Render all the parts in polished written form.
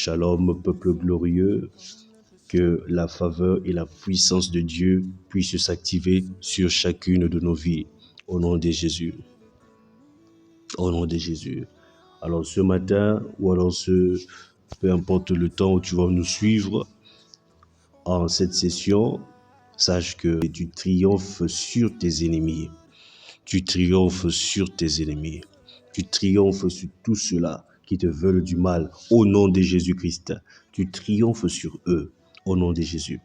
Shalom, peuple glorieux, que la faveur et la puissance de Dieu puissent s'activer sur chacune de nos vies. Au nom de Jésus. Au nom de Jésus. Alors ce matin, ou alors peu importe le temps où tu vas nous suivre, en cette session, sache que tu triomphes sur tes ennemis. Tu triomphes sur tes ennemis. Tu triomphes sur tous ceux-là qui te veulent du mal au nom de Jésus-Christ. Tu triomphes sur eux au nom de Jésus.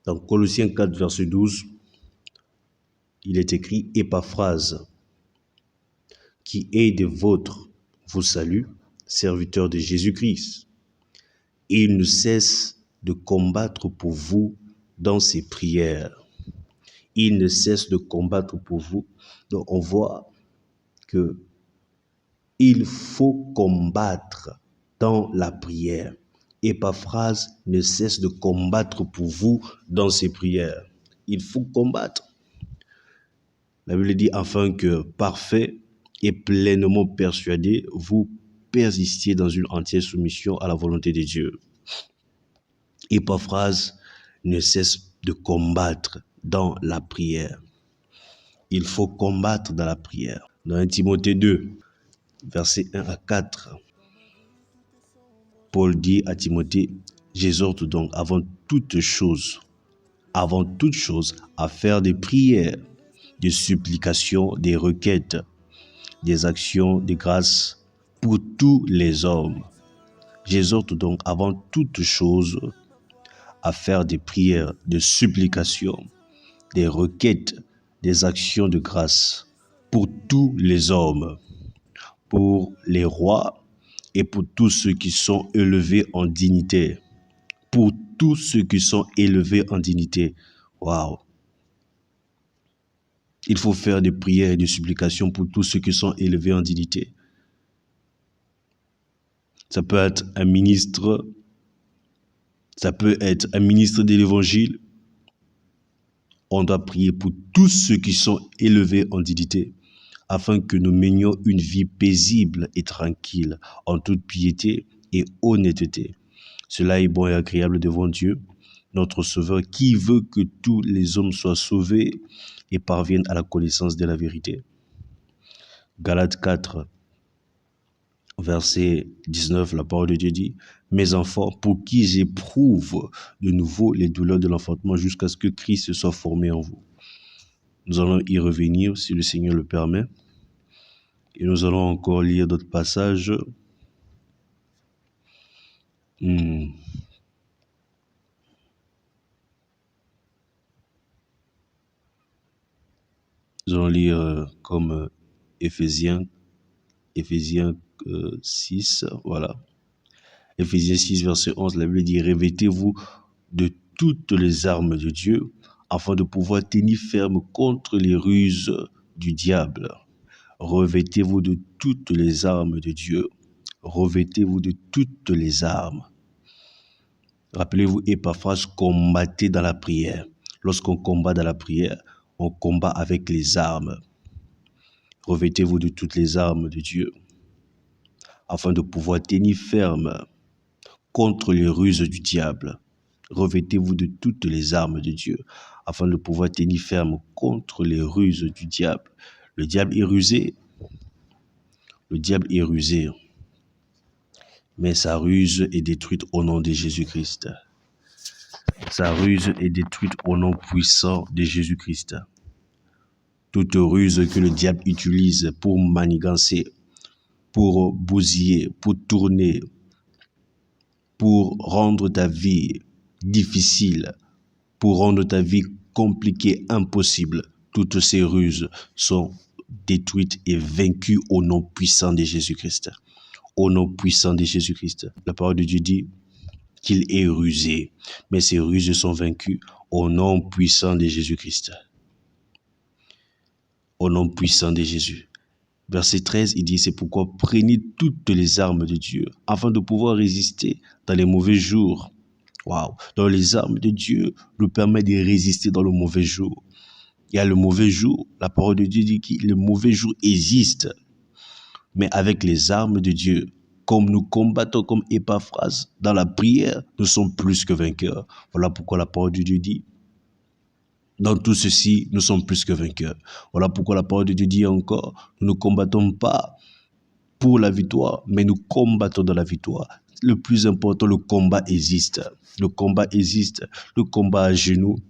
Dans Colossiens 4, verset 12, il est écrit « Épaphrase, qui est des vôtres, vous salue, serviteur de Jésus-Christ. Et il ne cesse de combattre pour vous dans ses prières. » Il ne cesse de combattre pour vous. Donc on voit que il faut combattre dans la prière. Épaphrase ne cesse de combattre pour vous dans ses prières. Il faut combattre. La Bible dit afin que parfait et pleinement persuadé, vous persistiez dans une entière soumission à la volonté de Dieu. Épaphrase ne cesse de combattre dans la prière. Il faut combattre dans la prière. Dans 1 Timothée 2, versets 1 à 4, Paul dit à Timothée, « J'exhorte donc avant toute chose, à faire des prières, des supplications, des requêtes, des actions de grâce pour tous les hommes. J'exhorte donc avant toute chose à faire des prières, des supplications, des requêtes, des actions de grâce pour tous les hommes, pour les rois et pour tous ceux qui sont élevés en dignité. » Pour tous ceux qui sont élevés en dignité. Waouh! Il faut faire des prières et des supplications pour tous ceux qui sont élevés en dignité. Ça peut être un ministre, ça peut être un ministre de l'Évangile. On doit prier pour tous ceux qui sont élevés en dignité, afin que nous menions une vie paisible et tranquille, en toute piété et honnêteté. Cela est bon et agréable devant Dieu, notre Sauveur, qui veut que tous les hommes soient sauvés et parviennent à la connaissance de la vérité. Galates 4, verset 19, la parole de Dieu dit « Mes enfants, pour qui j'éprouve de nouveau les douleurs de l'enfantement jusqu'à ce que Christ soit formé en vous. » Nous allons y revenir si le Seigneur le permet. Et nous allons encore lire d'autres passages. Nous allons lire comme Éphésiens 6, voilà. Éphésiens 6, verset 11, la Bible dit « Revêtez-vous de toutes les armes de Dieu, afin de pouvoir tenir ferme contre les ruses du diable. » Revêtez-vous de toutes les armes de Dieu. Revêtez-vous de toutes les armes. Rappelez-vous, Épaphrase combattait dans la prière. Lorsqu'on combat dans la prière, on combat avec les armes. Revêtez-vous de toutes les armes de Dieu, afin de pouvoir tenir ferme contre les ruses du diable. Revêtez-vous de toutes les armes de Dieu, afin de pouvoir tenir ferme contre les ruses du diable. Le diable est rusé. Le diable est rusé. Mais sa ruse est détruite au nom de Jésus-Christ. Sa ruse est détruite au nom puissant de Jésus-Christ. Toute ruse que le diable utilise pour manigancer, pour bousiller, pour tourner, pour rendre ta vie difficile, pour rendre ta vie compliquée, impossible, toutes ces ruses sont détruites et vaincues au nom puissant de Jésus-Christ. Au nom puissant de Jésus-Christ. La parole de Dieu dit qu'il est rusé, mais ces ruses sont vaincues au nom puissant de Jésus-Christ. Au nom puissant de Jésus. Verset 13, il dit, c'est pourquoi prenez toutes les armes de Dieu, afin de pouvoir résister dans les mauvais jours. Waouh! Donc les armes de Dieu nous permettent de résister dans le mauvais jour. Il y a le mauvais jour, la parole de Dieu dit que le mauvais jour existe. Mais avec les armes de Dieu, comme nous combattons comme Épaphras dans la prière, nous sommes plus que vainqueurs. Voilà pourquoi la parole de Dieu dit, dans tout ceci, nous sommes plus que vainqueurs. Voilà pourquoi la parole de Dieu dit encore, nous ne combattons pas pour la victoire, mais nous combattons dans la victoire. Le plus important, le combat existe. Le combat existe. Le combat à genoux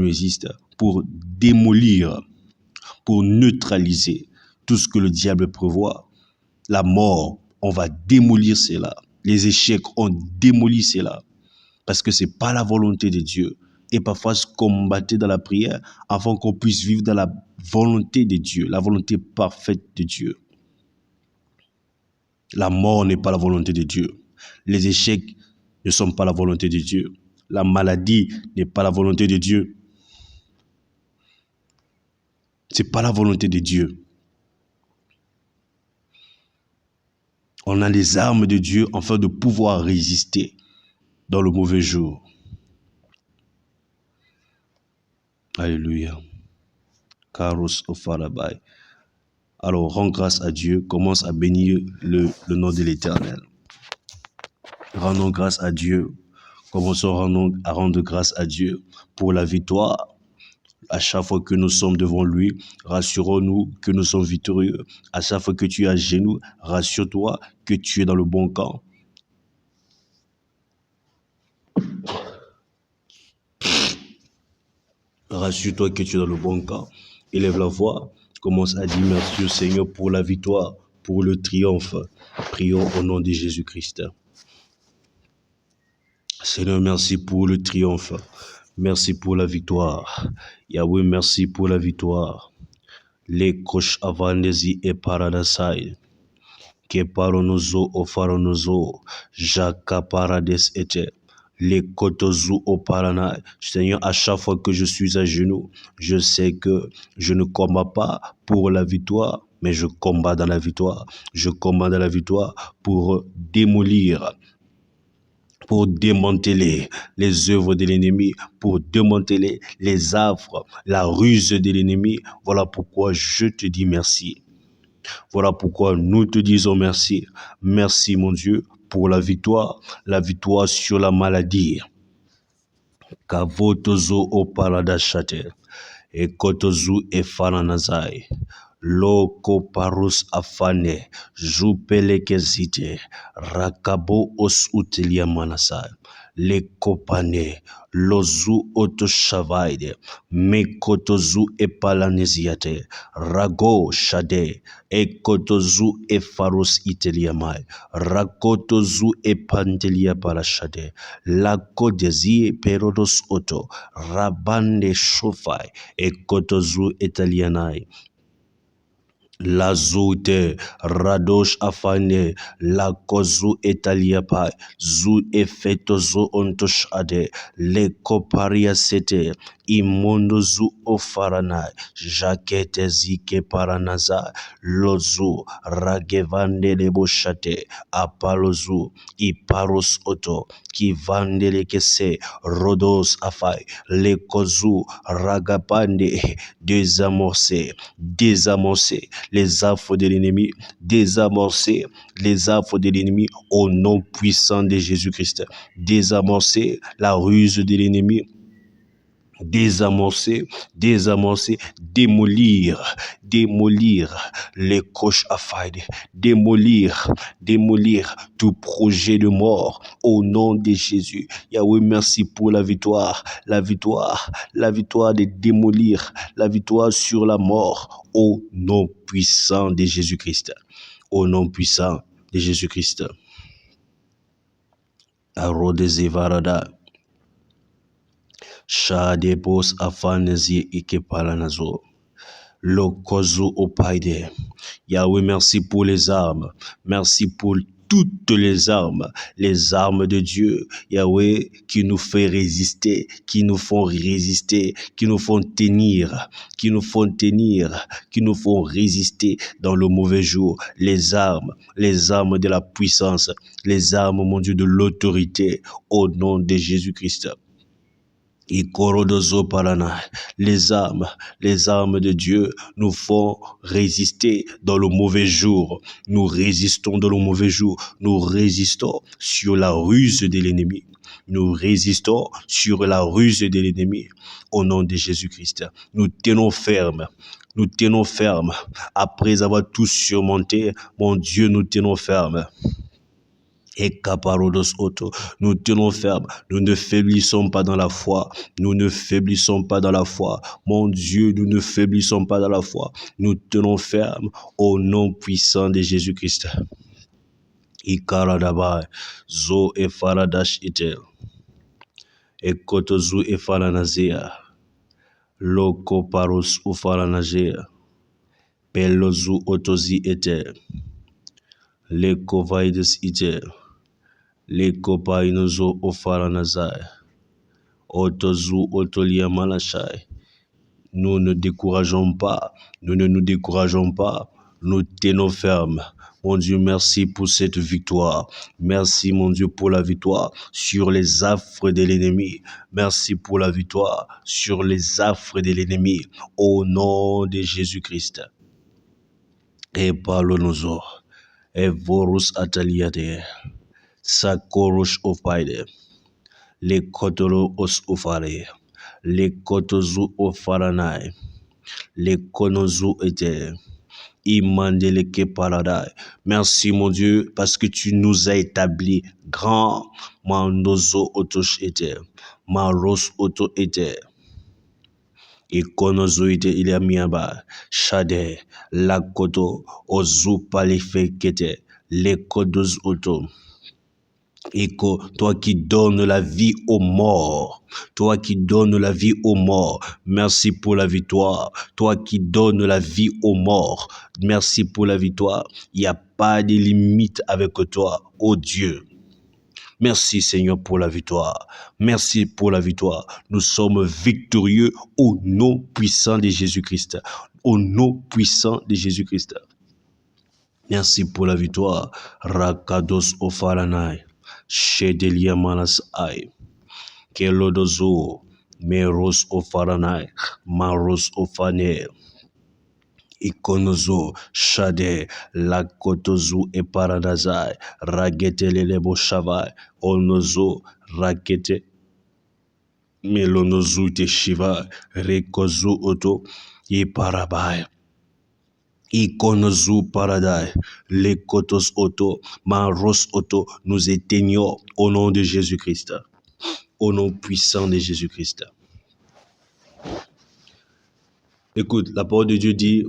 existe pour démolir, pour neutraliser tout ce que le diable prévoit. La mort, on va démolir cela. Les échecs, on démolit cela. Parce que c'est pas la volonté de Dieu. Et parfois se combattre dans la prière afin qu'on puisse vivre dans la volonté de Dieu, la volonté parfaite de Dieu. La mort n'est pas la volonté de Dieu. Les échecs ne sont pas la volonté de Dieu. La maladie n'est pas la volonté de Dieu. C'est pas la volonté de Dieu. On a les armes de Dieu afin de pouvoir résister dans le mauvais jour. Alléluia. Karos Ofarabai. Alors, rends grâce à Dieu, commence à bénir le nom de l'Éternel. Rendons grâce à Dieu, commençons à rendre grâce à Dieu pour la victoire. À chaque fois que nous sommes devant lui, rassurons-nous que nous sommes victorieux. À chaque fois que tu es à genoux, rassure-toi que tu es dans le bon camp. Rassure-toi que tu es dans le bon camp. Élève la voix, commence à dire merci au Seigneur pour la victoire, pour le triomphe. Prions au nom de Jésus-Christ. Seigneur, merci pour le triomphe. Merci pour la victoire. Yahweh, merci pour la victoire. Les kosh avanesi et paradasai. Que paronozo o faronozo. Jaka parades ete. Les kotozu au paranai. Seigneur, à chaque fois que je suis à genoux, je sais que je ne combats pas pour la victoire, mais je combats dans la victoire. Je combats dans la victoire pour démolir, pour démanteler les œuvres de l'ennemi, pour démanteler les affres, la ruse de l'ennemi. Voilà pourquoi je te dis merci. Voilà pourquoi nous te disons merci. Merci mon Dieu pour la victoire sur la maladie. Kavotozo o paradashate, e kotozu e fananazai. Loko parus afane, jupele kezite, rakabo os utilia manasai. Le kopane, lozu otoshavaide, mekotozu e palanesiate, rago shade, e kotozu e farus iteliamai, rakotozu e pantelia parashade, la kodezi perodos oto, rabande shofai, e kotozu italianai. La zoute radosh afane la kozu etaliapai zu efetozo ontosh ade le koparia sete imondo zu ofaranai jakete zike paranaza lozu ragevande leboshate apalozu iparos oto kivande kese rodos afai le kozu ragapande désamorcer les affres de l'ennemi, désamorcer les affres de l'ennemi au nom puissant de Jésus-Christ, désamorcer la ruse de l'ennemi, désamorcer, démolir les coches à faille, démolir tout projet de mort au nom de Jésus. Yahweh, merci pour la victoire de démolir, la victoire sur la mort au nom puissant de Jésus-Christ. Au nom puissant de Jésus-Christ. Arodezevarada. Shadebos afanezi ikepalanazo. Lokozo opaide. Yahweh, merci pour les armes. Merci pour toutes les armes de Dieu, Yahweh, qui nous fait résister, qui nous font résister, qui nous font tenir, qui nous font résister dans le mauvais jour. Les armes de la puissance, les armes, mon Dieu, de l'autorité, au nom de Jésus-Christ. Ikorodozo parana. Les armes de Dieu nous font résister dans le mauvais jour. Nous résistons dans le mauvais jour. Nous résistons sur la ruse de l'ennemi. Nous résistons sur la ruse de l'ennemi. Au nom de Jésus-Christ, nous tenons ferme. Nous tenons ferme. Après avoir tout surmonté, mon Dieu, nous tenons ferme. Et caparodos auto, nous tenons ferme, nous ne faiblissons pas dans la foi, nous ne faiblissons pas dans la foi, mon Dieu, nous ne faiblissons pas dans la foi, nous tenons ferme au nom puissant de Jésus-Christ. Ikaradabai, zo e faradash itel, e kotozu e faranazea, loko paros u faranazea, pelozu otozi etel, leko vaides itel, Leko painozo ofaranazai. Otozu otolia malachai. Nous ne décourageons pas. Nous ne nous décourageons pas. Nous tenons ferme. Mon Dieu, merci pour cette victoire. Merci, mon Dieu, pour la victoire sur les affres de l'ennemi. Merci pour la victoire sur les affres de l'ennemi. Au nom de Jésus-Christ. Et parle-nous-en. Et vorus ataliate. Sakorosh ofaide, les kotoro os ofare, les kotozu ofaranai, les konozu ete, imandele ke paradai. Merci mon Dieu parce que tu nous as établi grand, mandozo otosh ete, maros oto ete. Ikonozu ite ilamiaba, shade, la koto, ozu palifekete, les kodoz oto. Écho, toi qui donnes la vie aux morts, toi qui donnes la vie aux morts, merci pour la victoire. Toi qui donnes la vie aux morts, merci pour la victoire. Il n'y a pas de limite avec toi, ô Dieu. Merci Seigneur pour la victoire. Merci pour la victoire. Nous sommes victorieux au nom puissant de Jésus-Christ. Au nom puissant de Jésus-Christ. Merci pour la victoire. Rakados ofaranai. Shedelia manas ai, kelodozo, meros ofaranai, maros ofane, ikonozo, shade, lakotozu e paradazai, ragete lelebo shavai, onozo, rakete, melonozu te shiva, rekozu oto, e parabai. Ikonozu paradai, les kotos auto, maros auto, nous éteignons au nom de Jésus-Christ, au nom puissant de Jésus-Christ. Écoute, la parole de Dieu dit,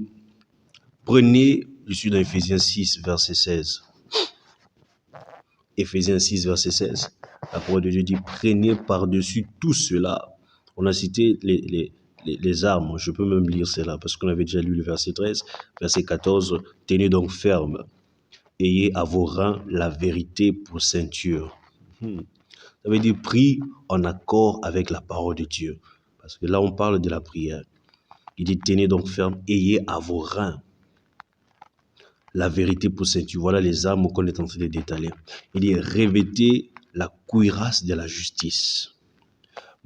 prenez, je suis dans Ephésiens 6, verset 16. Ephésiens 6, verset 16. La parole de Dieu dit, prenez par-dessus tout cela. On a cité les armes, je peux même lire cela parce qu'on avait déjà lu le verset 13, verset 14, tenez donc ferme, ayez à vos reins la vérité pour ceinture. Ça veut dire prie en accord avec la parole de Dieu, parce que là on parle de la prière. Il dit tenez donc ferme, ayez à vos reins la vérité pour ceinture. Voilà les armes qu'on est en train de détailler. Il dit revêtez la cuirasse de la justice.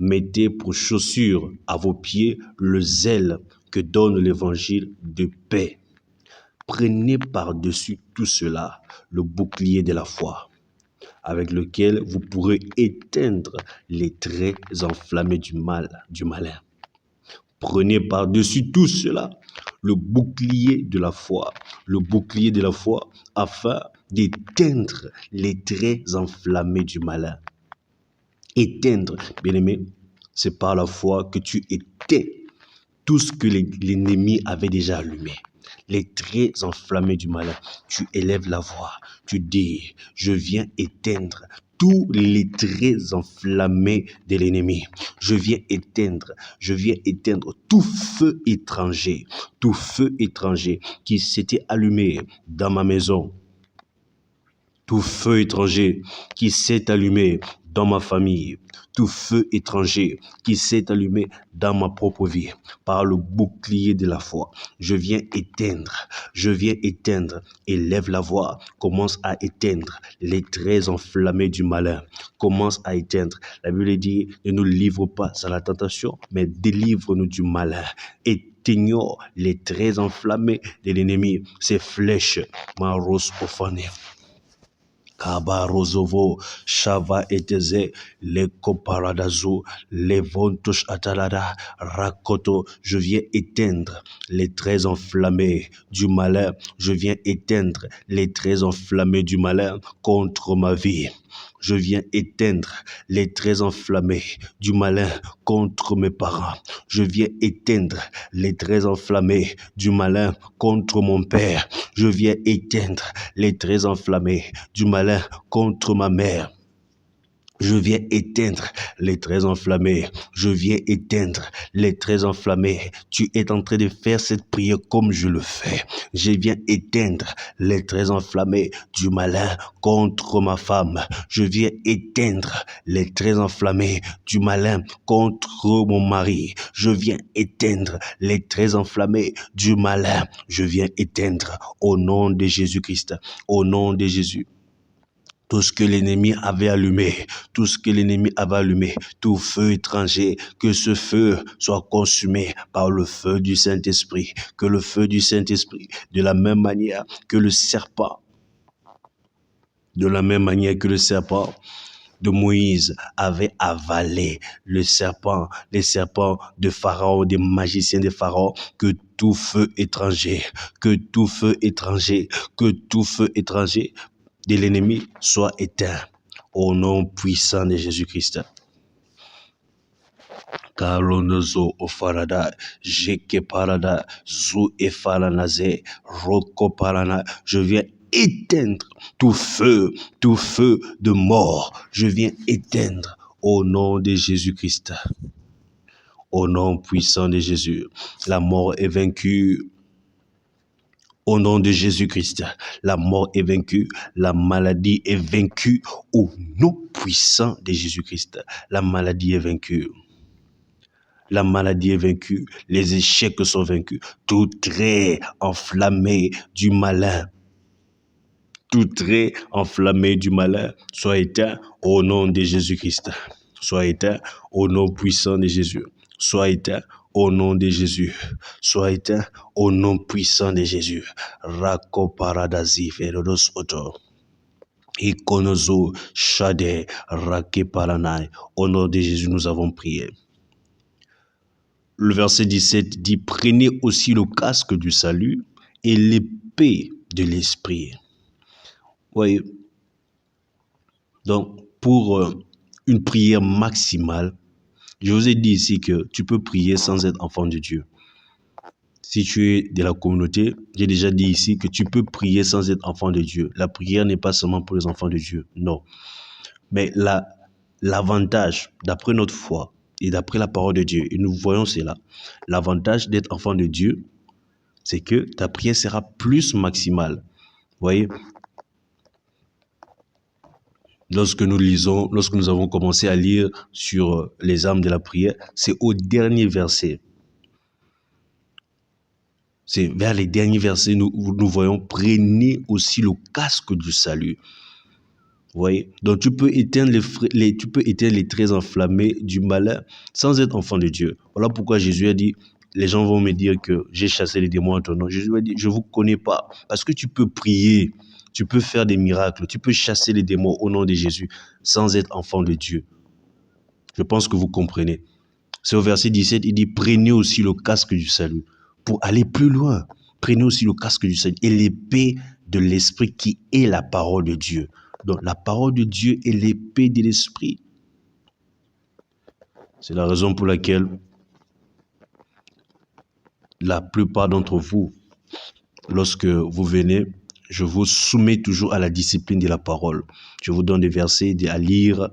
Mettez pour chaussure à vos pieds le zèle que donne l'évangile de paix. Prenez par-dessus tout cela le bouclier de la foi, avec lequel vous pourrez éteindre les traits enflammés du malin. Prenez par-dessus tout cela le bouclier de la foi, afin d'éteindre les traits enflammés du malin. Éteindre, bien-aimé, c'est par la foi que tu éteins tout ce que l'ennemi avait déjà allumé. Les traits enflammés du malin, tu élèves la voix, tu dis, je viens éteindre tous les traits enflammés de l'ennemi. Je viens éteindre tout feu étranger qui s'était allumé dans ma maison. Tout feu étranger qui s'est allumé dans ma famille, tout feu étranger qui s'est allumé dans ma propre vie, par le bouclier de la foi, je viens éteindre, élève la voix, commence à éteindre les traits enflammés du malin, commence à éteindre. La Bible dit, ne nous livre pas à la tentation, mais délivre-nous du malin. Éteignons les traits enflammés de l'ennemi, ces flèches, maros ofané. Kabarozovo, Shava eteze, le koparadazo, le vontosh atalada, rakoto, je viens éteindre les traits enflammés du malin, je viens éteindre les traits enflammés du malin contre ma vie. Je viens éteindre les traits enflammés du malin contre mes parents. Je viens éteindre les traits enflammés du malin contre mon père. Je viens éteindre les traits enflammés du malin contre ma mère. Je viens éteindre les traits enflammés. Je viens éteindre les traits enflammés. Tu es en train de faire cette prière comme je le fais. Je viens éteindre les traits enflammés du malin contre ma femme. Je viens éteindre les traits enflammés du malin contre mon mari. Je viens éteindre les traits enflammés du malin. Je viens éteindre au nom de Jésus-Christ. Au nom de Jésus. Tout ce que l'ennemi avait allumé, tout feu étranger, que ce feu soit consumé par le feu du Saint-Esprit, que le feu du Saint-Esprit, de la même manière que le serpent de Moïse avait avalé les serpents de Pharaon, des magiciens de Pharaon, que tout feu étranger de l'ennemi soit éteint au nom puissant de Jésus-Christ. Kalonozo ofarada, jeke parada, zu efalanaze, roko parana. Je viens éteindre tout feu de mort. Je viens éteindre au nom de Jésus-Christ. Au nom puissant de Jésus. La mort est vaincue. Au nom de Jésus-Christ, la mort est vaincue, la maladie est vaincue. Au nom puissant de Jésus-Christ, la maladie est vaincue. La maladie est vaincue, les échecs sont vaincus. Tout trait enflammé du malin, soit éteint au nom de Jésus-Christ. Soit éteint au nom puissant de Jésus. Soit éteint au nom de Jésus. Soit éteint au nom puissant de Jésus. Rako paradasi ferodos oto. Ikonozo shade rake paranai. Au nom de Jésus, nous avons prié. Le verset 17 dit, prenez aussi le casque du salut et l'épée de l'esprit. Oui. Donc, pour une prière maximale, je vous ai dit ici que tu peux prier sans être enfant de Dieu. Si tu es de la communauté, j'ai déjà dit ici que tu peux prier sans être enfant de Dieu. La prière n'est pas seulement pour les enfants de Dieu, non. Mais l'avantage, d'après notre foi et d'après la parole de Dieu, et nous voyons cela, l'avantage d'être enfant de Dieu, c'est que ta prière sera plus maximale. Vous voyez ? Lorsque nous avons commencé à lire sur les armes de la prière, c'est au dernier verset. C'est vers les derniers versets, nous voyons, prenez aussi le casque du salut. Vous voyez? Donc tu peux éteindre les traits enflammés du malin sans être enfant de Dieu. Voilà pourquoi Jésus a dit, les gens vont me dire que j'ai chassé les démons en ton nom. Jésus a dit, je ne vous connais pas. Parce que tu peux prier, tu peux faire des miracles, tu peux chasser les démons au nom de Jésus sans être enfant de Dieu. Je pense que vous comprenez. C'est au verset 17, il dit, prenez aussi le casque du salut. Pour aller plus loin, prenez aussi le casque du salut et l'épée de l'esprit qui est la parole de Dieu. Donc la parole de Dieu est l'épée de l'esprit. C'est la raison pour laquelle la plupart d'entre vous, lorsque vous venez, je vous soumets toujours à la discipline de la parole. Je vous donne des versets à lire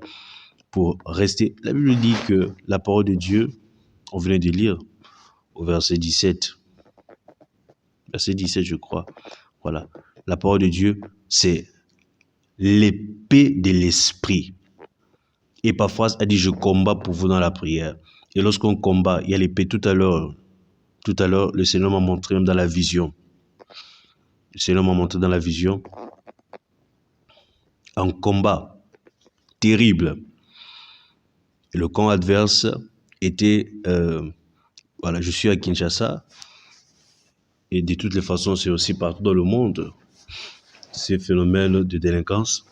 pour rester. La Bible dit que la parole de Dieu, on venait de lire au verset 17. Verset 17, je crois. Voilà. La parole de Dieu, c'est l'épée de l'esprit. Épaphras a dit, je combats pour vous dans la prière. Et lorsqu'on combat, il y a l'épée tout à l'heure, le Seigneur m'a montré même dans la vision. Le Seigneur m'a montré dans la vision un combat terrible. Et le camp adverse était, voilà, je suis à Kinshasa, et de toutes les façons, c'est aussi partout dans le monde, ces phénomènes de délinquance,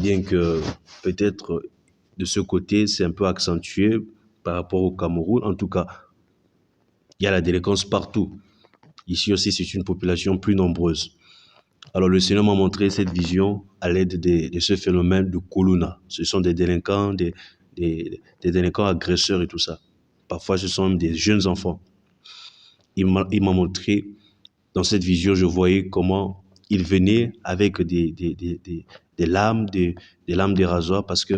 bien que peut-être de ce côté, c'est un peu accentué par rapport au Cameroun. En tout cas, il y a la délinquance partout. Ici aussi, c'est une population plus nombreuse. Alors, le Seigneur m'a montré cette vision à l'aide de ce phénomène de Kuluna. Ce sont des délinquants, des délinquants agresseurs et tout ça. Parfois, ce sont même des jeunes enfants. Il m'a montré, dans cette vision, je voyais comment ils venaient avec des lames, des lames de rasoir, parce que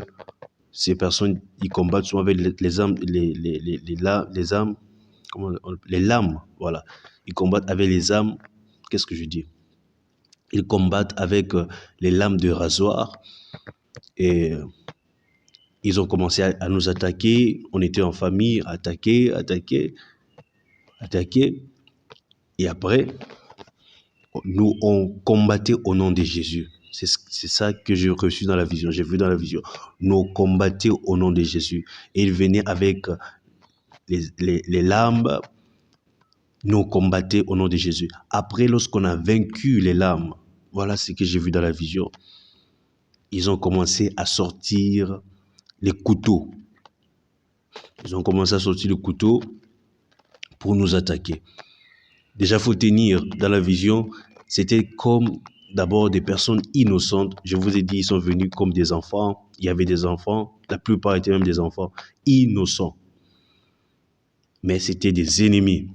ces personnes, ils combattent souvent avec les armes, les armes, les lames, voilà. Ils combattent avec les armes, qu'est-ce que je dis? Ils combattent avec les lames de rasoir, et ils ont commencé à nous attaquer. On était en famille, attaquer, et après, nous, on combattait au nom de Jésus. C'est ça que j'ai reçu dans la vision, j'ai vu dans la vision. Nous combattions au nom de Jésus. Et ils venaient avec les lames, nous combattions au nom de Jésus. Après, lorsqu'on a vaincu les lames, voilà ce que j'ai vu dans la vision. Ils ont commencé à sortir les couteaux. Ils ont commencé à sortir le couteau pour nous attaquer. Déjà, il faut tenir dans la vision, c'était comme d'abord des personnes innocentes. Je vous ai dit, ils sont venus comme des enfants. Il y avait des enfants, la plupart étaient même des enfants innocents. Mais c'était des ennemis.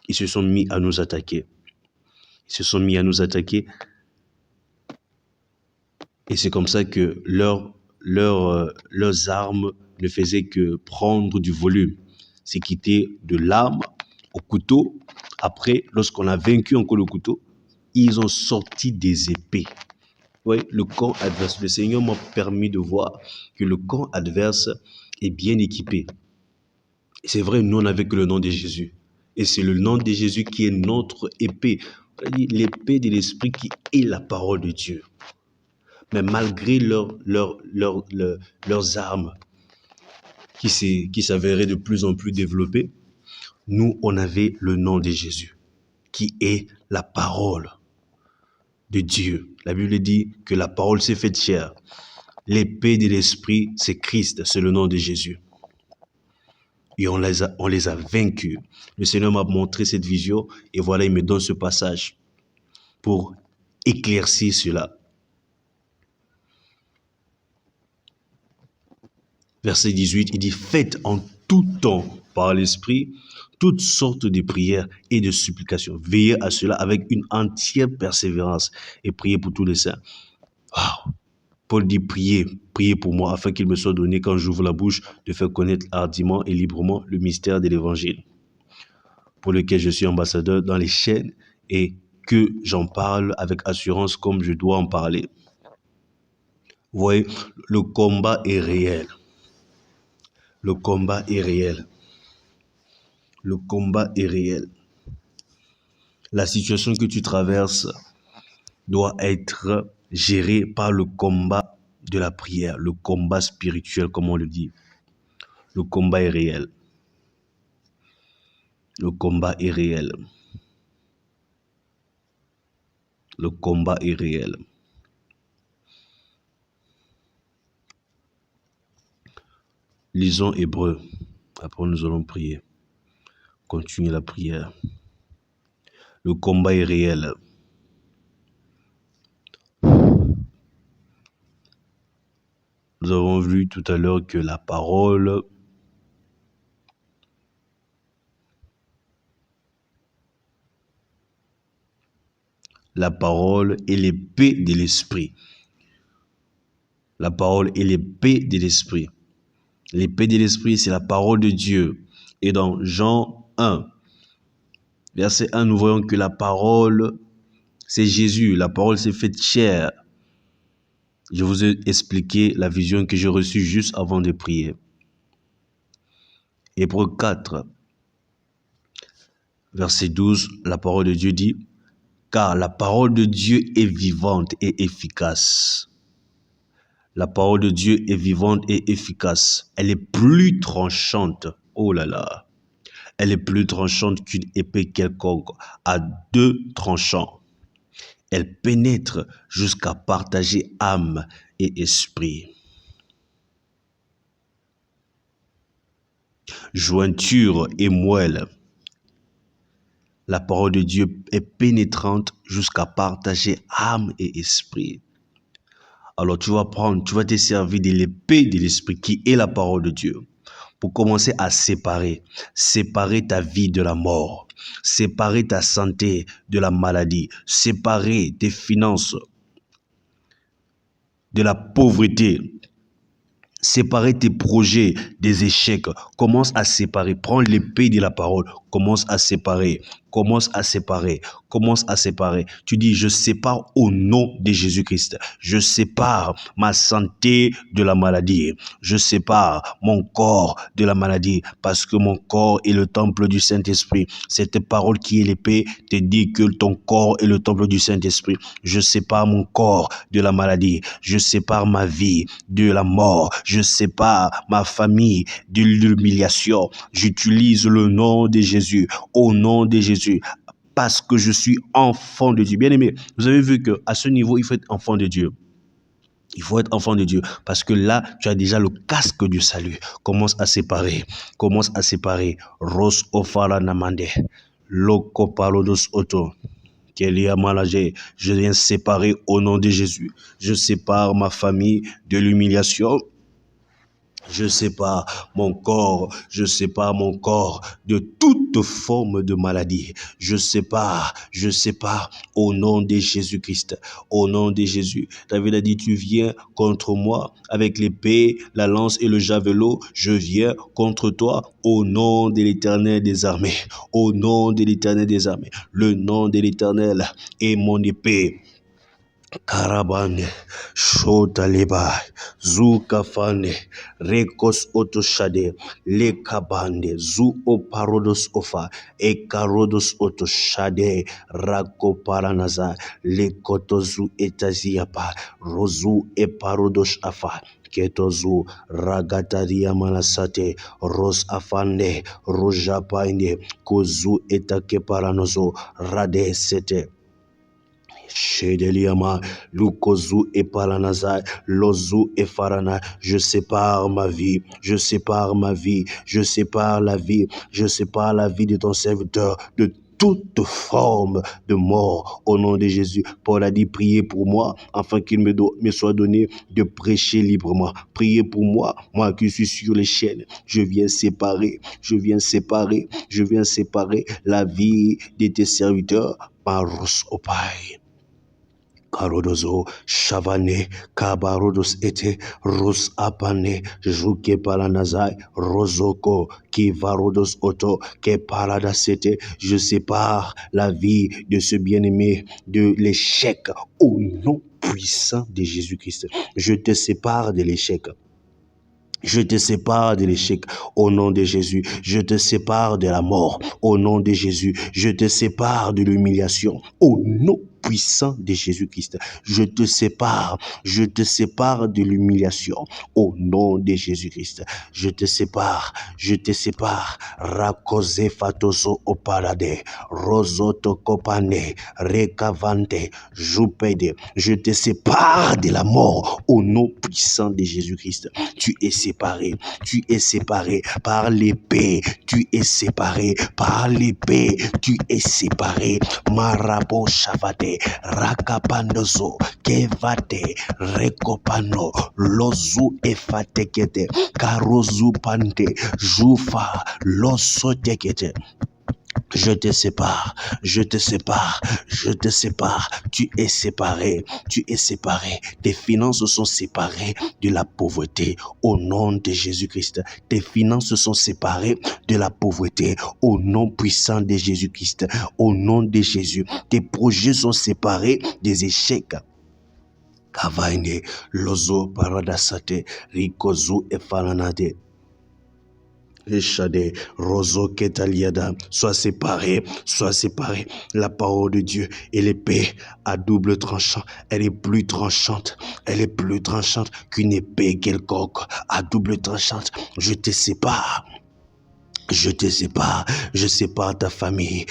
Ils se sont mis à nous attaquer. Et c'est comme ça que leurs armes ne faisaient que prendre du volume. C'est quitter de l'arme au couteau. Après, lorsqu'on a vaincu encore le couteau, ils ont sorti des épées. Oui, le camp adverse. Le Seigneur m'a permis de voir que le camp adverse est bien équipé. C'est vrai, nous, on n'avait que le nom de Jésus. Et c'est le nom de Jésus qui est notre épée. L'épée de l'Esprit qui est la parole de Dieu. Mais malgré leurs armes qui s'avéraient de plus en plus développées, nous, on avait le nom de Jésus, qui est la parole de Dieu. La Bible dit que la parole s'est faite chair. L'épée de l'Esprit, c'est Christ, c'est le nom de Jésus. Et on les a vaincus. Le Seigneur m'a montré cette vision et voilà, il me donne ce passage pour éclaircir cela. Verset 18, il dit, faites en tout temps par l'Esprit toutes sortes de prières et de supplications. Veillez à cela avec une entière persévérance et priez pour tous les saints. Wow. Paul dit, priez pour moi afin qu'il me soit donné quand j'ouvre la bouche de faire connaître hardiment et librement le mystère de l'Évangile, pour lequel je suis ambassadeur dans les chaînes et que j'en parle avec assurance comme je dois en parler. Vous voyez, le combat est réel. Le combat est réel. Le combat est réel. La situation que tu traverses doit être gérée par le combat de la prière, le combat spirituel, comme on le dit. Le combat est réel. Le combat est réel. Le combat est réel. Lisons Hébreux. Après, nous allons prier. Continuez la prière. Le combat est réel. Nous avons vu tout à l'heure que la parole est l'épée de l'Esprit. La parole est l'épée de l'Esprit. L'épée de l'Esprit, c'est la parole de Dieu. Et dans Jean 1, verset 1, nous voyons que la parole, c'est Jésus. La parole s'est faite chair. Je vous ai expliqué la vision que j'ai reçue juste avant de prier. Hébreux 4, verset 12, la parole de Dieu dit, « Car la parole de Dieu est vivante et efficace. » La parole de Dieu est vivante et efficace. Elle est plus tranchante. Oh là là. Elle est plus tranchante qu'une épée quelconque, à 2 tranchants. Elle pénètre jusqu'à partager âme et esprit. Jointure et moelle. La parole de Dieu est pénétrante jusqu'à partager âme et esprit. Alors tu vas te servir de l'épée de l'esprit qui est la parole de Dieu pour commencer à séparer ta vie de la mort, séparer ta santé de la maladie, séparer tes finances de la pauvreté, séparer tes projets des échecs. Commence à séparer. Prends l'épée de la parole. Commence à séparer. Commence à séparer. Commence à séparer. Tu dis, je sépare au nom de Jésus-Christ. Je sépare ma santé de la maladie. Je sépare mon corps de la maladie parce que mon corps est le temple du Saint-Esprit. Cette parole qui est l'épée te dit que ton corps est le temple du Saint-Esprit. Je sépare mon corps de la maladie. Je sépare ma vie de la mort. Je sépare ma famille de l'humiliation. J'utilise le nom de Jésus. Au nom de Jésus. Parce que je suis enfant de Dieu. Bien-aimé, vous avez vu qu'à ce niveau, il faut être enfant de Dieu. Il faut être enfant de Dieu parce que là, tu as déjà le casque du salut. Commence à séparer. Commence à séparer. Ros ofara namande. Loko parodos oto. Je viens séparer au nom de Jésus. Je sépare ma famille de l'humiliation. Je sépare mon corps de toute forme de maladie. Je sépare au nom de Jésus-Christ, au nom de Jésus. David a dit, tu viens contre moi avec l'épée, la lance et le javelot. Je viens contre toi au nom de l'Éternel des armées, au nom de l'Éternel des armées. Le nom de l'Éternel est mon épée. Karabane, Shotaleba, Zukafane, Rekos Otoshade, Lekabande, Zu Oparodos Ofa, Ekarodos Otoshade, Rako Paranaza, Lekotozu Etaziapa, Rozu Eparodos Afa, Ketozu, Ragataria Manasate, Ros Afande, Rojapainde, Kozu Etake Paranozo, Rade Sete. Shedeliama, Lukozu et Palanazai, Lozu et Farana, je sépare ma vie, je sépare ma vie, je sépare la vie, je sépare la vie de ton serviteur de toute forme de mort au nom de Jésus. Paul a dit, priez pour moi afin qu'il me soit donné de prêcher librement. Priez pour moi, moi qui suis sur les chaînes. Je viens séparer la vie de tes serviteurs par Opai. Karodozo, Shavane, Kabarodos ete, Ros apane, Juke palanazai, Rozoko, Kivarodos oto, Ke paradasete. Je sépare la vie de ce bien-aimé de l'échec au nom puissant de Jésus-Christ. Je te sépare de l'échec. Je te sépare de l'échec au nom de Jésus. Je te sépare de la mort au nom de Jésus. Je te sépare de l'humiliation au nom puissant de Jésus-Christ. Je te sépare de l'humiliation au nom de Jésus-Christ. Je te sépare, Rakose fatoso oparade, rosoto kopane, rekavante, jupede. Je te sépare de la mort au nom puissant de Jésus-Christ. Tu es séparé par l'épée, tu es séparé par l'épée, tu es séparé. Marabo shavate, rakapandozo, kevate, rekopano, lozu efatekete, karozu pante, jufa, losotekete. Je te sépare, tu es séparé, tes finances sont séparées de la pauvreté au nom de Jésus-Christ, tes finances sont séparées de la pauvreté au nom puissant de Jésus-Christ, au nom de Jésus, tes projets sont séparés des échecs Kavaine, lozo paradasate, rikozu efalanade. Eshade, rozo ketaliada, sois séparé. La parole de Dieu et l'épée à double tranchant, elle est plus tranchante qu'une épée quelconque à double tranchante. Je te sépare. Je sépare ta famille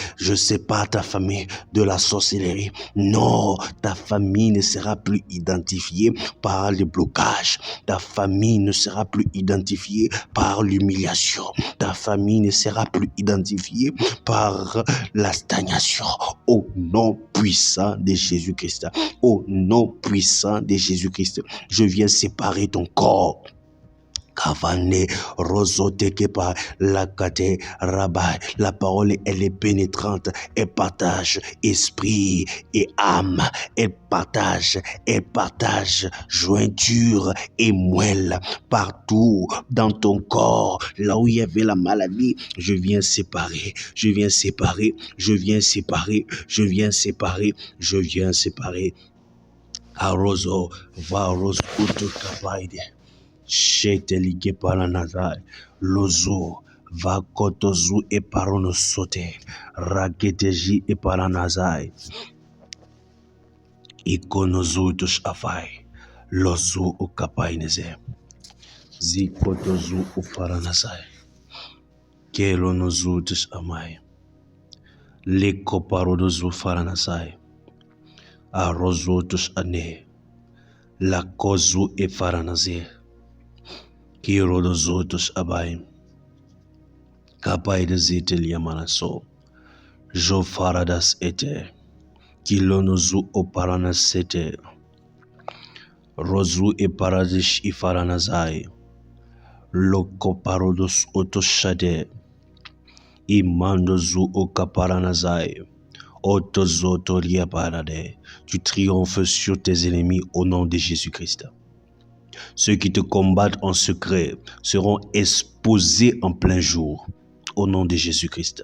de la sorcellerie. Non, ta famille ne sera plus identifiée par les blocages. Ta famille ne sera plus identifiée par l'humiliation. Ta famille ne sera plus identifiée par la stagnation. Au nom puissant de Jésus-Christ. Au nom puissant de Jésus-Christ, je viens séparer ton corps. Kavane, rosotekepa, lakate, rabai. La parole, elle est pénétrante. Elle partage esprit et âme. Elle partage jointure et moelle. Partout dans ton corps, là où il y avait la maladie, je viens séparer. Arozo, varos, utukapaide. Shetelike paranazai, lozo, vakotozu e paronosote, raketeji e paranazai, ikonozutus afai, lozu o kapaineze, zikotozu o paranazai, kelonozutus amai, lekoparodozu faranazai, arozotus ane, lakozu e faranazai, Kiro dos outros abai, capai de zetelia manaso, jo faradas ete, kilonozu o paranasete, rozu e paradish i faranazai, loko parodos otoshade, imandozu o kaparanazai, otozotoria parade. Tu triomphes sur tes ennemis au nom de Jésus-Christ. Ceux qui te combattent en secret seront exposés en plein jour, au nom de Jésus-Christ.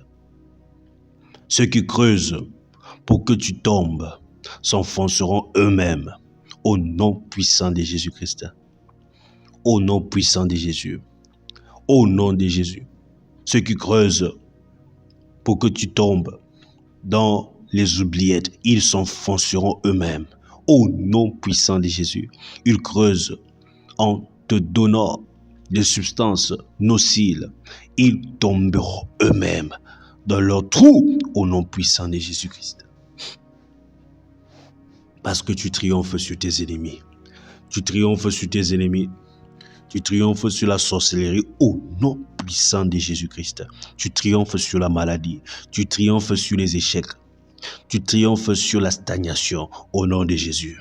Ceux qui creusent pour que tu tombes s'enfonceront eux-mêmes, au nom puissant de Jésus-Christ. Au nom puissant de Jésus. Au nom de Jésus. Ceux qui creusent pour que tu tombes dans les oubliettes, ils s'enfonceront eux-mêmes, au nom puissant de Jésus. Ils creusent en te donnant des substances nocives, ils tomberont eux-mêmes dans leur trou au nom puissant de Jésus-Christ. Parce que tu triomphes sur tes ennemis. Tu triomphes sur tes ennemis. Tu triomphes sur la sorcellerie au nom puissant de Jésus-Christ. Tu triomphes sur la maladie. Tu triomphes sur les échecs. Tu triomphes sur la stagnation au nom de Jésus.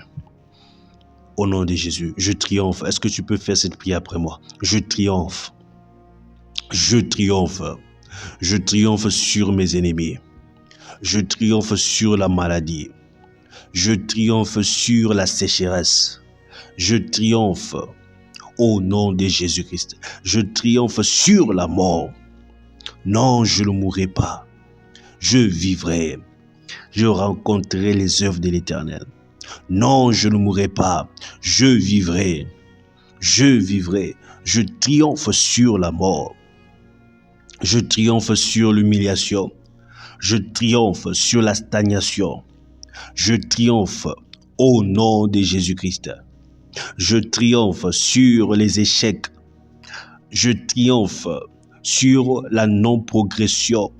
Au nom de Jésus, je triomphe. Est-ce que tu peux faire cette prière après moi? Je triomphe. Je triomphe. Je triomphe sur mes ennemis. Je triomphe sur la maladie. Je triomphe sur la sécheresse. Je triomphe au nom de Jésus-Christ. Je triomphe sur la mort. Non, je ne mourrai pas. Je vivrai. Je rencontrerai les œuvres de l'Éternel. Non, je ne mourrai pas, je vivrai, je triomphe sur la mort, je triomphe sur l'humiliation, je triomphe sur la stagnation, je triomphe au nom de Jésus-Christ, je triomphe sur les échecs, je triomphe sur la non-progression,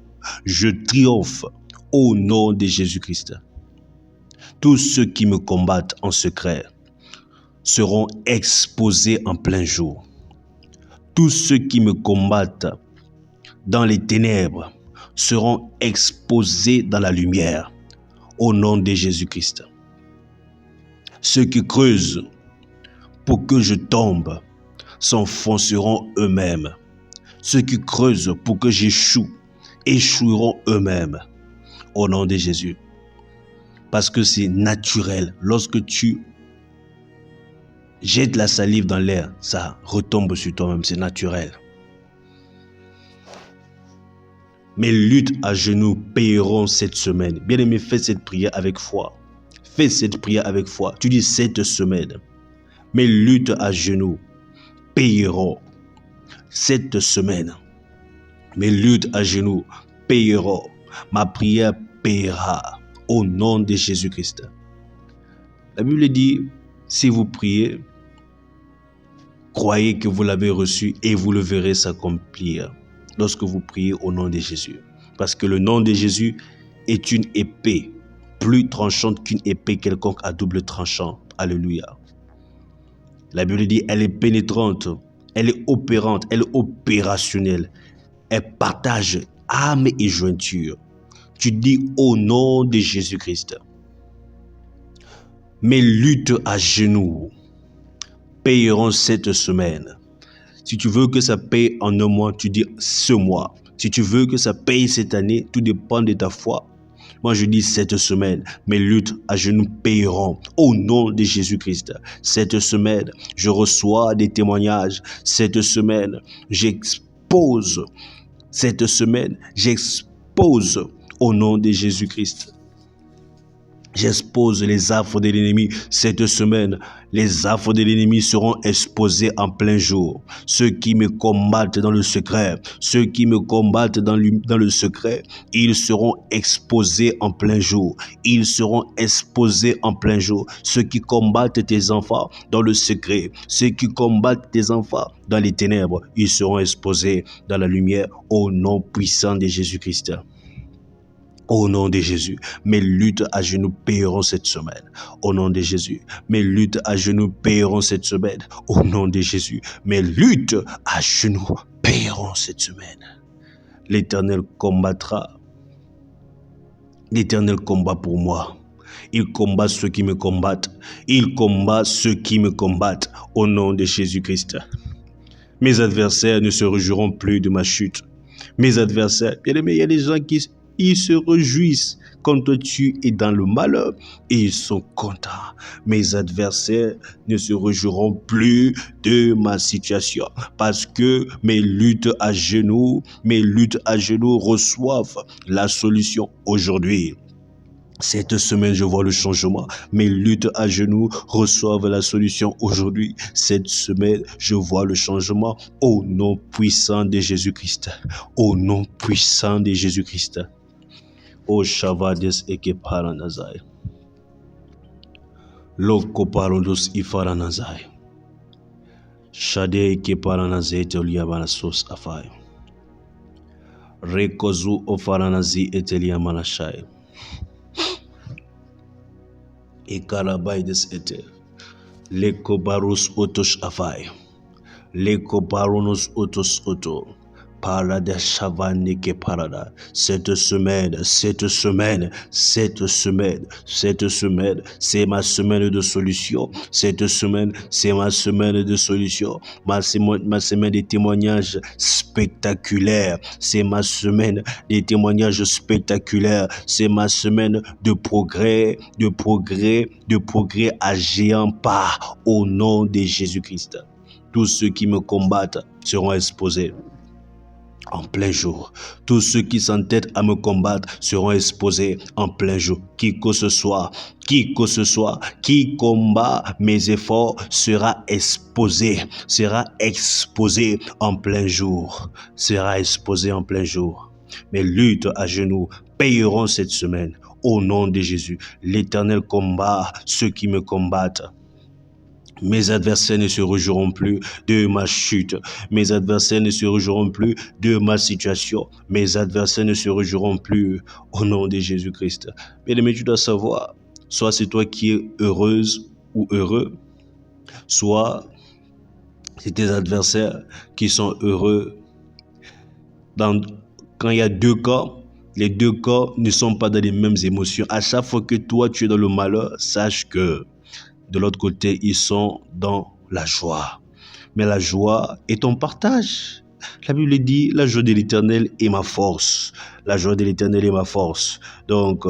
je triomphe au nom de Jésus-Christ. Tous ceux qui me combattent en secret seront exposés en plein jour. Tous ceux qui me combattent dans les ténèbres seront exposés dans la lumière, au nom de Jésus-Christ. Ceux qui creusent pour que je tombe s'enfonceront eux-mêmes. Ceux qui creusent pour que j'échoue échoueront eux-mêmes, au nom de Jésus. Parce que c'est naturel. Lorsque tu jettes la salive dans l'air, ça retombe sur toi-même, c'est naturel. Mes luttes à genoux paieront cette semaine. Bien-aimé, fais cette prière avec foi. fais cette prière avec foi. Tu dis cette semaine, mes luttes à genoux payeront. Cette semaine, mes luttes à genoux payeront. Ma prière payera au nom de Jésus-Christ. La Bible dit, si vous priez, croyez que vous l'avez reçu et vous le verrez s'accomplir lorsque vous priez au nom de Jésus. Parce que le nom de Jésus est une épée, plus tranchante qu'une épée quelconque à double tranchant. Alléluia. La Bible dit, elle est pénétrante, elle est opérante, elle est opérationnelle. Elle partage âme et jointure. Tu dis au nom de Jésus-Christ. Mes luttes à genoux payeront cette semaine. Si tu veux que ça paye en un mois, tu dis ce mois. Si tu veux que ça paye cette année, tout dépend de ta foi. Moi, je dis cette semaine, mes luttes à genoux payeront au nom de Jésus-Christ. Cette semaine, je reçois des témoignages. Cette semaine, j'expose. Cette semaine, j'expose au nom de Jésus-Christ. J'expose les affres de l'ennemi. Cette semaine, les affres de l'ennemi seront exposées en plein jour. Ceux qui me combattent dans le secret, ceux qui me combattent dans le secret, ils seront exposés en plein jour. Ils seront exposés en plein jour. Ceux qui combattent tes enfants dans le secret, ceux qui combattent tes enfants dans les ténèbres, ils seront exposés dans la lumière au nom puissant de Jésus-Christ. Au nom de Jésus, mes luttes à genoux payeront cette semaine. Au nom de Jésus, mes luttes à genoux payeront cette semaine. Au nom de Jésus, mes luttes à genoux payeront cette semaine. L'Éternel combattra. L'Éternel combat pour moi. Il combat ceux qui me combattent. Il combat ceux qui me combattent. Au nom de Jésus-Christ. Mes adversaires ne se réjouiront plus de ma chute. Mes adversaires, bien aimé, il y a des gens qui ils se réjouissent quand tu es dans le malheur et ils sont contents. Mes adversaires ne se réjouiront plus de ma situation parce que mes luttes à genoux reçoivent la solution aujourd'hui. Cette semaine, je vois le changement. Mes luttes à genoux reçoivent la solution aujourd'hui. Cette semaine, je vois le changement au nom puissant de Jésus-Christ. Au nom puissant de Jésus-Christ. O Shavades eke paranazai. Loko parondos ifaranazai. Shade eke paranazai teliabana sos afai. Rekozu ofaranazi eteliamana shai. Ekarabaides ete. Leko barus otos afai. Leko baronos otos oto. Parada Shavane ke parada. Cette semaine, c'est ma semaine de solution. Cette semaine, c'est ma semaine de solution. Ma semaine des témoignages spectaculaires. C'est ma semaine des témoignages spectaculaires. C'est ma semaine de progrès à géant pas au nom de Jésus-Christ. Tous ceux qui me combattent seront exposés en plein jour. Tous ceux qui s'entêtent à me combattre seront exposés en plein jour. Qui que ce soit qui combat mes efforts sera exposé en plein jour. Mes luttes à genoux payeront cette semaine au nom de Jésus. L'Éternel combat ceux qui me combattent. Mes adversaires ne se réjouiront plus de ma chute. Mes adversaires ne se réjouiront plus de ma situation. Mes adversaires ne se réjouiront plus au nom de Jésus-Christ. Bien-aimé, tu dois savoir, soit c'est toi qui es heureuse ou heureux, soit c'est tes adversaires qui sont heureux. Quand il y a deux cas, les deux cas ne sont pas dans les mêmes émotions. À chaque fois que toi tu es dans le malheur, sache que de l'autre côté, ils sont dans la joie. Mais la joie est ton partage. La Bible dit, la joie de l'Éternel est ma force. La joie de l'Éternel est ma force. Donc,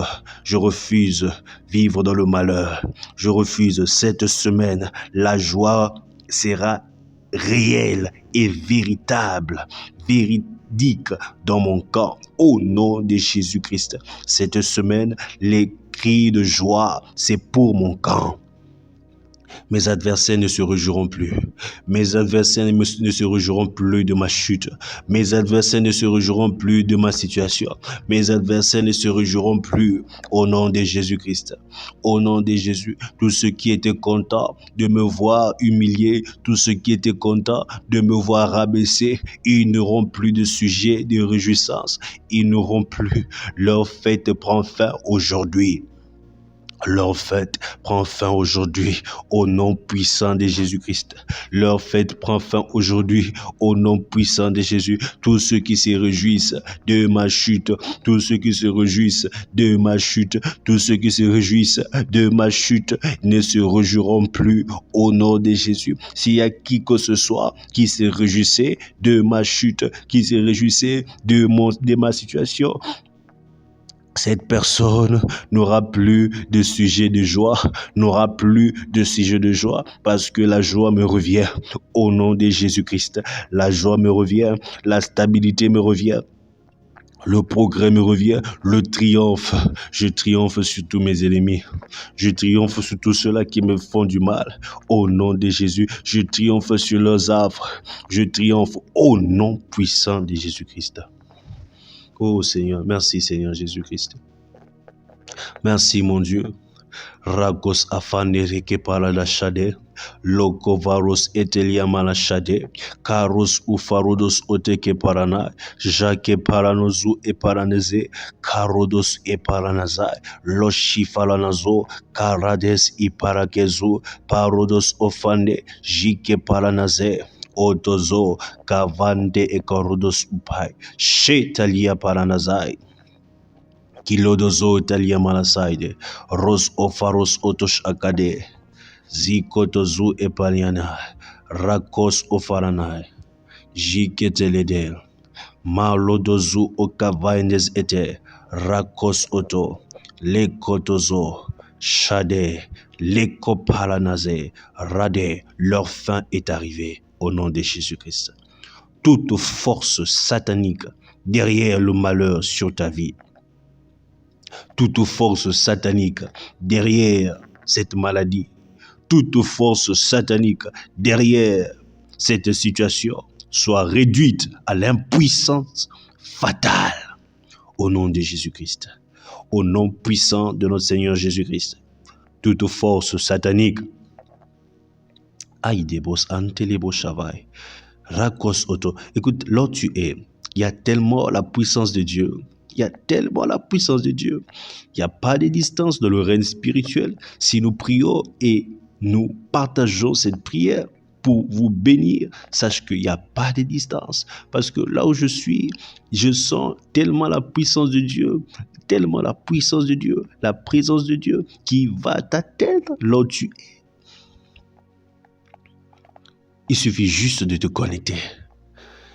je refuse vivre dans le malheur. Je refuse cette semaine. La joie sera réelle et véritable. Véridique dans mon camp. Au nom de Jésus-Christ. Cette semaine, les cris de joie, c'est pour mon camp. Mes adversaires ne se réjouiront plus. Mes adversaires ne se réjouiront plus de ma chute. Mes adversaires ne se réjouiront plus de ma situation. Mes adversaires ne se réjouiront plus au nom de Jésus-Christ. Au nom de Jésus, tous ceux qui étaient contents de me voir humilié, tous ceux qui étaient contents de me voir rabaissé, ils n'auront plus de sujet de réjouissance. Ils n'auront plus. Leur fête prend fin aujourd'hui. Leur fête prend fin aujourd'hui au nom puissant de Jésus-Christ. Leur fête prend fin aujourd'hui au nom puissant de Jésus. Tous ceux qui se réjouissent de ma chute, tous ceux qui se réjouissent de ma chute, tous ceux qui se réjouissent de ma chute ne se réjouiront plus au nom de Jésus. S'il y a qui que ce soit qui se réjouissait de ma chute, qui se réjouissait de ma situation, cette personne n'aura plus de sujet de joie, n'aura plus de sujet de joie parce que la joie me revient au nom de Jésus-Christ. La joie me revient, la stabilité me revient, le progrès me revient, le triomphe. Je triomphe sur tous mes ennemis. Je triomphe sur tous ceux-là qui me font du mal. Au nom de Jésus, je triomphe sur leurs œuvres. Je triomphe au nom puissant de Jésus-Christ. Oh Seigneur, merci Seigneur Jésus-Christ. Merci mon Dieu. Ragos afanereke parada shade, loko varos etelia mala shade, karos ufarodos oteke parana, jake paranozu e paraneze, karodos e paranazai, loshifalanazo, karades i parakezu, parodos ofane, jike paranaze. Otozo kavande e karodos upai, shetalia paranazai. Kilodozo talia malasaide, ros ofaros otosh akade, zikotozu epaliana, rakos ofaranai, jiketelede, malodozu okavaindes ete, rakos oto, lekotozo, shade, lekopalanaze, rade, leur fin est arrivée au nom de Jésus-Christ. Toute force satanique derrière le malheur sur ta vie, toute force satanique derrière cette maladie, toute force satanique derrière cette situation soit réduite à l'impuissance fatale au nom de Jésus-Christ. Au nom puissant de notre Seigneur Jésus-Christ. Toute force satanique, Aïdebos Antelebo Shavai, Rakos Oto. Écoute, là où tu es, il y a tellement la puissance de Dieu. Il y a tellement la puissance de Dieu. Il n'y a pas de distance dans le règne spirituel. Si nous prions et nous partageons cette prière pour vous bénir, sache qu'il n'y a pas de distance. Parce que là où je suis, je sens tellement la puissance de Dieu, tellement la puissance de Dieu, la présence de Dieu qui va t'atteindre là où tu es. Il suffit juste de te connecter.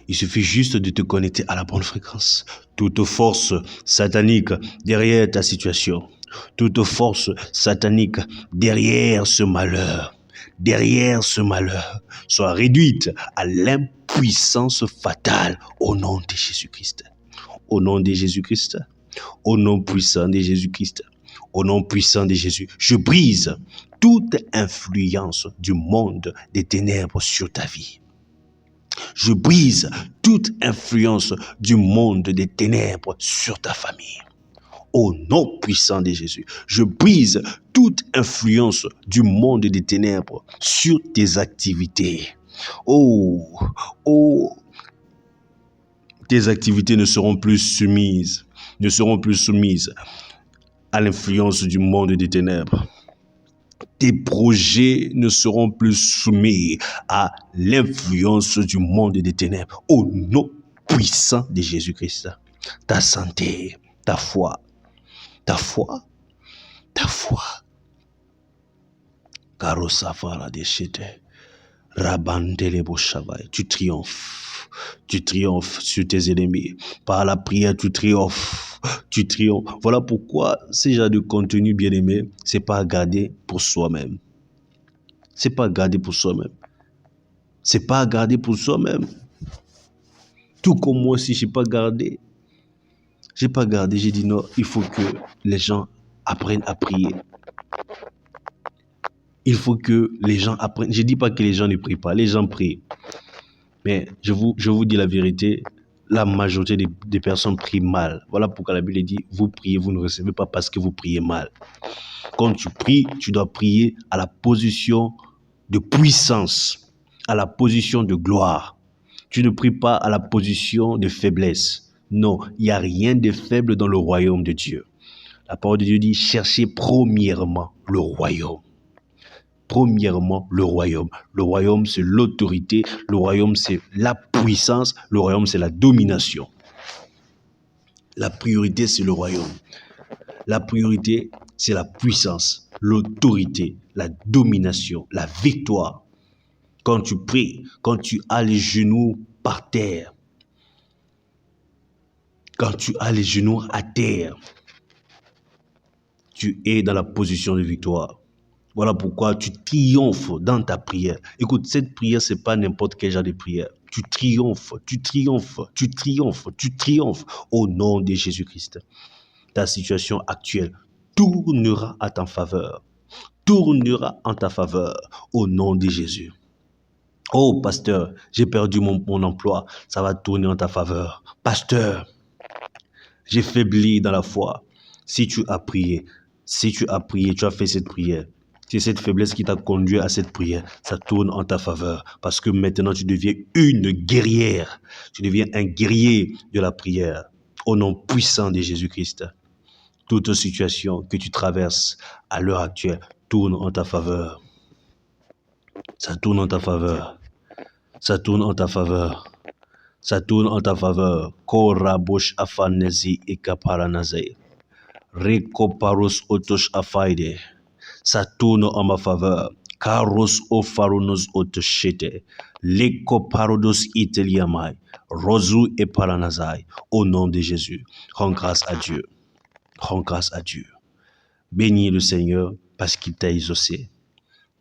Il suffit juste de te connecter à la bonne fréquence. Toute force satanique derrière ta situation, toute force satanique derrière ce malheur, soit réduite à l'impuissance fatale au nom de Jésus-Christ. Au nom de Jésus-Christ, au nom puissant de Jésus-Christ, au nom puissant de Jésus, je brise toute influence du monde des ténèbres sur ta vie. Je brise toute influence du monde des ténèbres sur ta famille. Au nom puissant de Jésus, je brise toute influence du monde des ténèbres sur tes activités. Tes activités ne seront plus soumises à l'influence du monde des ténèbres. Tes projets ne seront plus soumis à l'influence du monde des ténèbres. Au nom puissant de Jésus-Christ. Ta santé, ta foi. Karosafara deshete. Rabandele boshavai. Tu triomphes sur tes ennemis. Par la prière, tu triomphes. Voilà pourquoi ces genres de contenu, bien aimé, c'est pas à garder pour soi-même. C'est pas à garder pour soi-même. Tout comme moi, si j'ai pas gardé, j'ai dit non, il faut que les gens apprennent à prier. Il faut que les gens apprennent. Je ne dis pas que les gens ne prient pas, les gens prient. Mais je vous dis la vérité, la majorité des personnes prient mal. Voilà pourquoi la Bible dit, vous priez, vous ne recevez pas parce que vous priez mal. Quand tu pries, tu dois prier à la position de puissance, à la position de gloire. Tu ne pries pas à la position de faiblesse. Non, il n'y a rien de faible dans le royaume de Dieu. La parole de Dieu dit, cherchez premièrement le royaume. Premièrement, le royaume. Le royaume, c'est l'autorité. Le royaume, c'est la puissance. Le royaume, c'est la domination. La priorité, c'est le royaume. La priorité, c'est la puissance, l'autorité, la domination, la victoire. Quand tu pries, quand tu as les genoux par terre, quand tu as les genoux à terre, tu es dans la position de victoire. Voilà pourquoi tu triomphes dans ta prière. Écoute, cette prière, ce n'est pas n'importe quel genre de prière. Tu triomphes, tu triomphes, tu triomphes, tu triomphes au nom de Jésus-Christ. Ta situation actuelle tournera à ta faveur. Tournera en ta faveur au nom de Jésus. Oh, pasteur, j'ai perdu mon emploi. Ça va tourner en ta faveur. Pasteur, j'ai faibli dans la foi. Si tu as prié, tu as fait cette prière. C'est cette faiblesse qui t'a conduit à cette prière. Ça tourne en ta faveur. Parce que maintenant, tu deviens une guerrière. Tu deviens un guerrier de la prière. Au nom puissant de Jésus-Christ. Toute situation que tu traverses à l'heure actuelle tourne en ta faveur. Ça tourne en ta faveur. Ça tourne en ta faveur. Ça tourne en ta faveur. Korabosh afanezi ekaparanazei. Rekoparos otosh afaide. Ça tourne en ma faveur. Karos ofarunos otoshete. Lekoparodos iteliamai. Rosu et paranazai. Au nom de Jésus. Rends grâce à Dieu. Rends grâce à Dieu. Bénis le Seigneur parce qu'il t'a exaucé.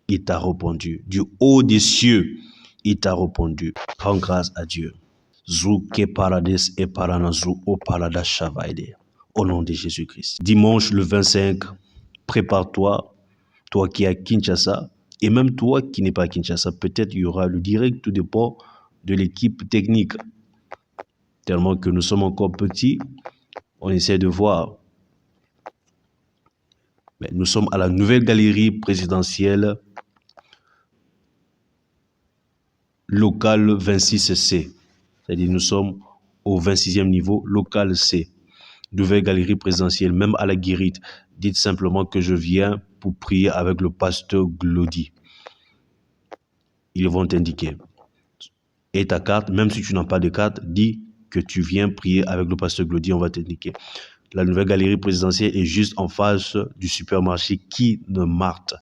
Il t'a répondu. Du haut des cieux, il t'a répondu. Rends grâce à Dieu. Zuke paradis et paranazu au paradas shavaide. Au nom de Jésus-Christ. Dimanche le 25, prépare-toi, toi qui es à Kinshasa, et même toi qui n'es pas à Kinshasa, peut-être il y aura le direct, tout dépend de l'équipe technique. Tellement que nous sommes encore petits, on essaie de voir. Mais nous sommes à la nouvelle galerie présidentielle locale 26C. C'est-à-dire nous sommes au 26e niveau, local C. Nouvelle galerie présidentielle, même à la guérite. Dites simplement que je viens pour prier avec le pasteur Glody. Ils vont t'indiquer. Et ta carte, même si tu n'as pas de carte, dis que tu viens prier avec le pasteur Glody, on va t'indiquer. La nouvelle galerie présidentielle est juste en face du supermarché Qui ne Marthe.